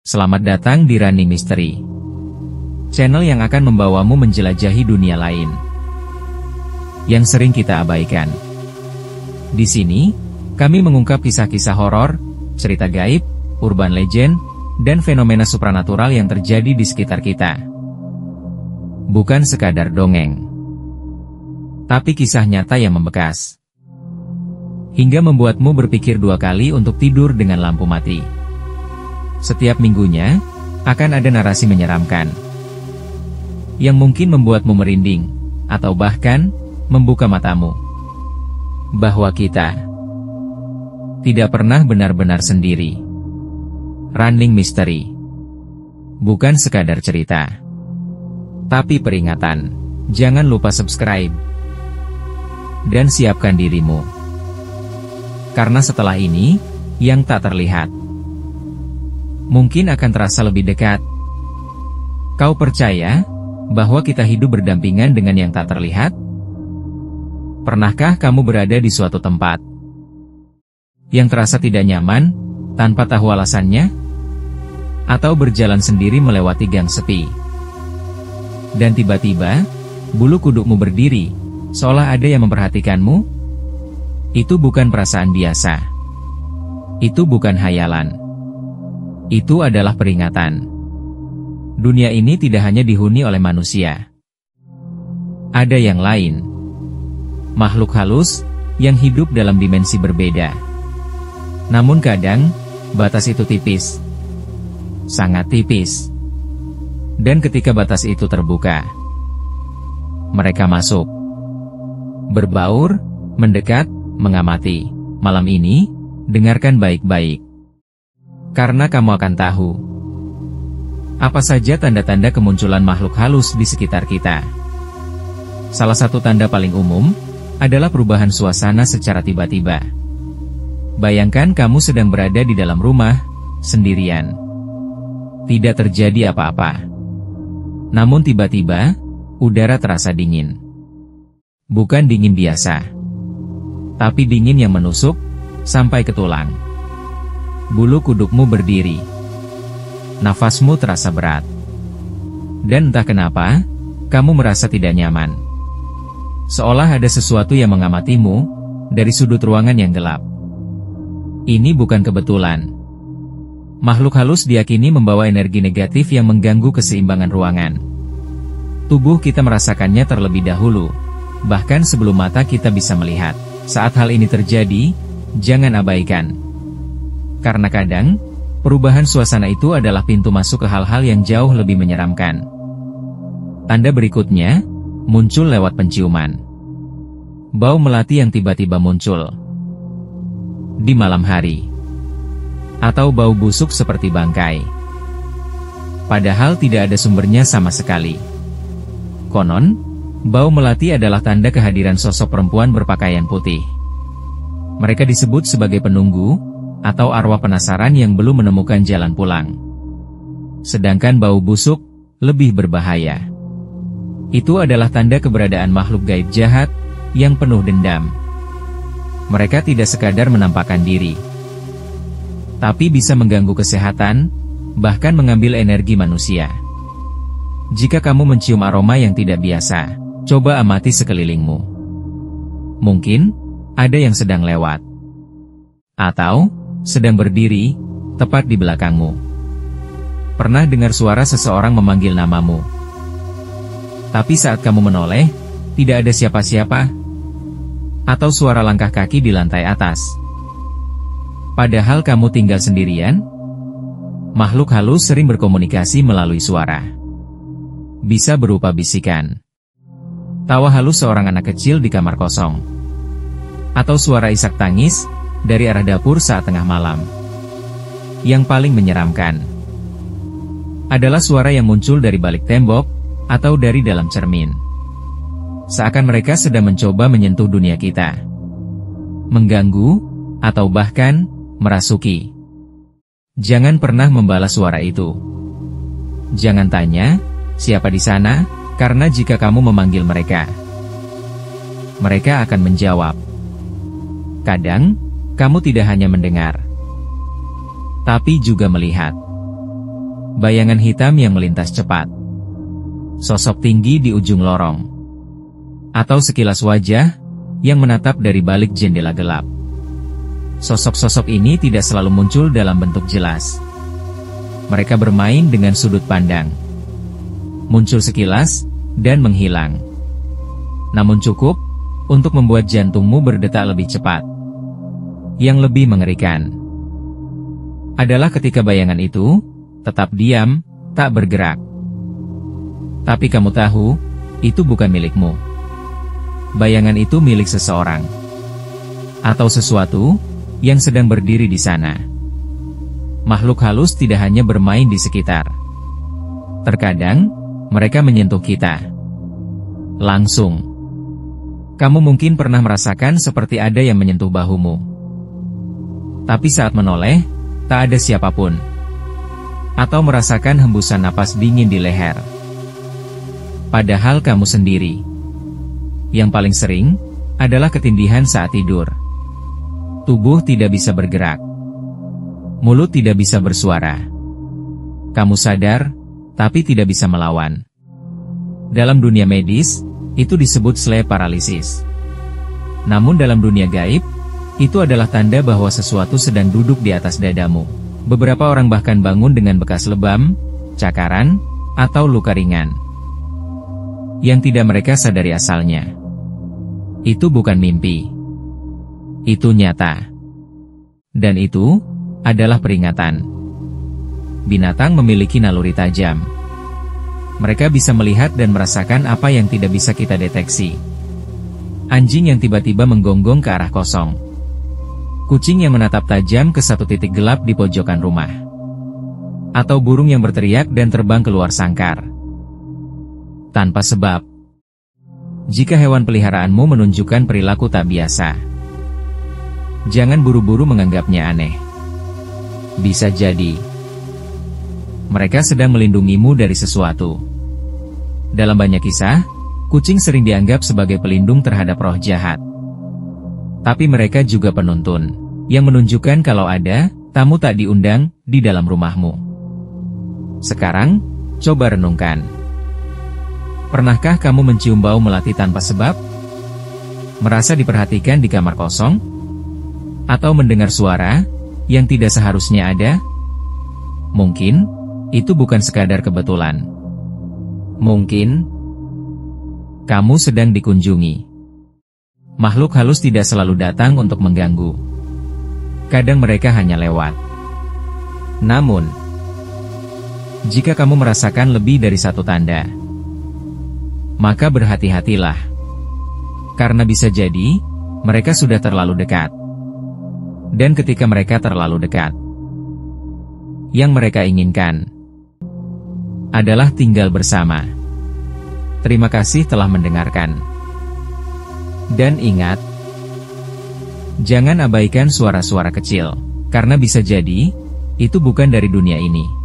Selamat datang di Running Mystery, channel yang akan membawamu menjelajahi dunia lain yang sering kita abaikan. Di sini, kami mengungkap kisah-kisah horor, cerita gaib, urban legend, dan fenomena supranatural yang terjadi di sekitar kita. Bukan sekadar dongeng, tapi kisah nyata yang membekas, hingga membuatmu berpikir dua kali untuk tidur dengan lampu mati. Setiap minggunya, akan ada narasi menyeramkan, yang mungkin membuatmu merinding, atau bahkan, membuka matamu, bahwa kita tidak pernah benar-benar sendiri. Running Mystery bukan sekadar cerita, tapi peringatan. Jangan lupa subscribe, dan siapkan dirimu, karena setelah ini, yang tak terlihat mungkin akan terasa lebih dekat. Kau percaya bahwa kita hidup berdampingan dengan yang tak terlihat? Pernahkah kamu berada di suatu tempat yang terasa tidak nyaman, tanpa tahu alasannya? Atau berjalan sendiri melewati gang sepi, dan tiba-tiba, bulu kudukmu berdiri, seolah ada yang memperhatikanmu? Itu bukan perasaan biasa. Itu bukan hayalan. Itu adalah peringatan. Dunia ini tidak hanya dihuni oleh manusia. Ada yang lain. Makhluk halus, yang hidup dalam dimensi berbeda. Namun kadang, batas itu tipis. Sangat tipis. Dan ketika batas itu terbuka, mereka masuk. Berbaur, mendekat, mengamati. Malam ini, dengarkan baik-baik, karena kamu akan tahu apa saja tanda-tanda kemunculan makhluk halus di sekitar kita. Salah satu tanda paling umum adalah perubahan suasana secara tiba-tiba. Bayangkan kamu sedang berada di dalam rumah, sendirian. Tidak terjadi apa-apa. Namun tiba-tiba, udara terasa dingin. Bukan dingin biasa, tapi dingin yang menusuk sampai ke tulang. Bulu kudukmu berdiri. Nafasmu terasa berat. Dan entah kenapa, kamu merasa tidak nyaman. Seolah ada sesuatu yang mengamatimu dari sudut ruangan yang gelap. Ini bukan kebetulan. Makhluk halus diyakini membawa energi negatif yang mengganggu keseimbangan ruangan. Tubuh kita merasakannya terlebih dahulu, bahkan sebelum mata kita bisa melihat. Saat hal ini terjadi, jangan abaikan. Karena kadang, perubahan suasana itu adalah pintu masuk ke hal-hal yang jauh lebih menyeramkan. Tanda berikutnya, muncul lewat penciuman. Bau melati yang tiba-tiba muncul di malam hari. Atau bau busuk seperti bangkai. Padahal tidak ada sumbernya sama sekali. Konon, bau melati adalah tanda kehadiran sosok perempuan berpakaian putih. Mereka disebut sebagai penunggu, atau arwah penasaran yang belum menemukan jalan pulang. Sedangkan bau busuk lebih berbahaya. Itu adalah tanda keberadaan makhluk gaib jahat yang penuh dendam. Mereka tidak sekadar menampakkan diri, tapi bisa mengganggu kesehatan, bahkan mengambil energi manusia. Jika kamu mencium aroma yang tidak biasa, coba amati sekelilingmu. Mungkin ada yang sedang lewat, atau sedang berdiri, tepat di belakangmu. Pernah dengar suara seseorang memanggil namamu, tapi saat kamu menoleh, tidak ada siapa-siapa? Atau suara langkah kaki di lantai atas, padahal kamu tinggal sendirian? Makhluk halus sering berkomunikasi melalui suara. Bisa berupa bisikan, tawa halus seorang anak kecil di kamar kosong, atau suara isak tangis dari arah dapur saat tengah malam. Yang paling menyeramkan adalah suara yang muncul dari balik tembok, atau dari dalam cermin. Seakan mereka sedang mencoba menyentuh dunia kita, mengganggu, atau bahkan merasuki. Jangan pernah membalas suara itu. Jangan tanya, siapa di sana, karena jika kamu memanggil mereka, mereka akan menjawab. Kadang, kamu tidak hanya mendengar, tapi juga melihat. Bayangan hitam yang melintas cepat. Sosok tinggi di ujung lorong. Atau sekilas wajah yang menatap dari balik jendela gelap. Sosok-sosok ini tidak selalu muncul dalam bentuk jelas. Mereka bermain dengan sudut pandang. Muncul sekilas, dan menghilang. Namun cukup untuk membuat jantungmu berdetak lebih cepat. Yang lebih mengerikan adalah ketika bayangan itu tetap diam, tak bergerak. Tapi kamu tahu, itu bukan milikmu. Bayangan itu milik seseorang. Atau sesuatu yang sedang berdiri di sana. Makhluk halus tidak hanya bermain di sekitar. Terkadang, mereka menyentuh kita. Langsung. Kamu mungkin pernah merasakan seperti ada yang menyentuh bahumu. Tapi saat menoleh, tak ada siapapun. Atau merasakan hembusan napas dingin di leher. Padahal kamu sendiri. Yang paling sering, adalah ketindihan saat tidur. Tubuh tidak bisa bergerak. Mulut tidak bisa bersuara. Kamu sadar, tapi tidak bisa melawan. Dalam dunia medis, itu disebut sleep paralysis. Namun dalam dunia gaib, itu adalah tanda bahwa sesuatu sedang duduk di atas dadamu. Beberapa orang bahkan bangun dengan bekas lebam, cakaran, atau luka ringan. Yang tidak mereka sadari asalnya. Itu bukan mimpi. Itu nyata. Dan itu adalah peringatan. Binatang memiliki naluri tajam. Mereka bisa melihat dan merasakan apa yang tidak bisa kita deteksi. Anjing yang tiba-tiba menggonggong ke arah kosong. Kucing yang menatap tajam ke satu titik gelap di pojokan rumah. Atau burung yang berteriak dan terbang keluar sangkar. Tanpa sebab. Jika hewan peliharaanmu menunjukkan perilaku tak biasa, jangan buru-buru menganggapnya aneh. Bisa jadi mereka sedang melindungimu dari sesuatu. Dalam banyak kisah, kucing sering dianggap sebagai pelindung terhadap roh jahat. Tapi mereka juga penuntun, yang menunjukkan kalau ada tamu tak diundang di dalam rumahmu. Sekarang, coba renungkan. Pernahkah kamu mencium bau melati tanpa sebab? Merasa diperhatikan di kamar kosong? Atau mendengar suara yang tidak seharusnya ada? Mungkin itu bukan sekadar kebetulan. Mungkin kamu sedang dikunjungi. Makhluk halus tidak selalu datang untuk mengganggu. Kadang mereka hanya lewat. Namun, jika kamu merasakan lebih dari satu tanda, maka berhati-hatilah. Karena bisa jadi mereka sudah terlalu dekat. Dan ketika mereka terlalu dekat, yang mereka inginkan adalah tinggal bersama. Terima kasih telah mendengarkan. Dan ingat, jangan abaikan suara-suara kecil, karena bisa jadi itu bukan dari dunia ini.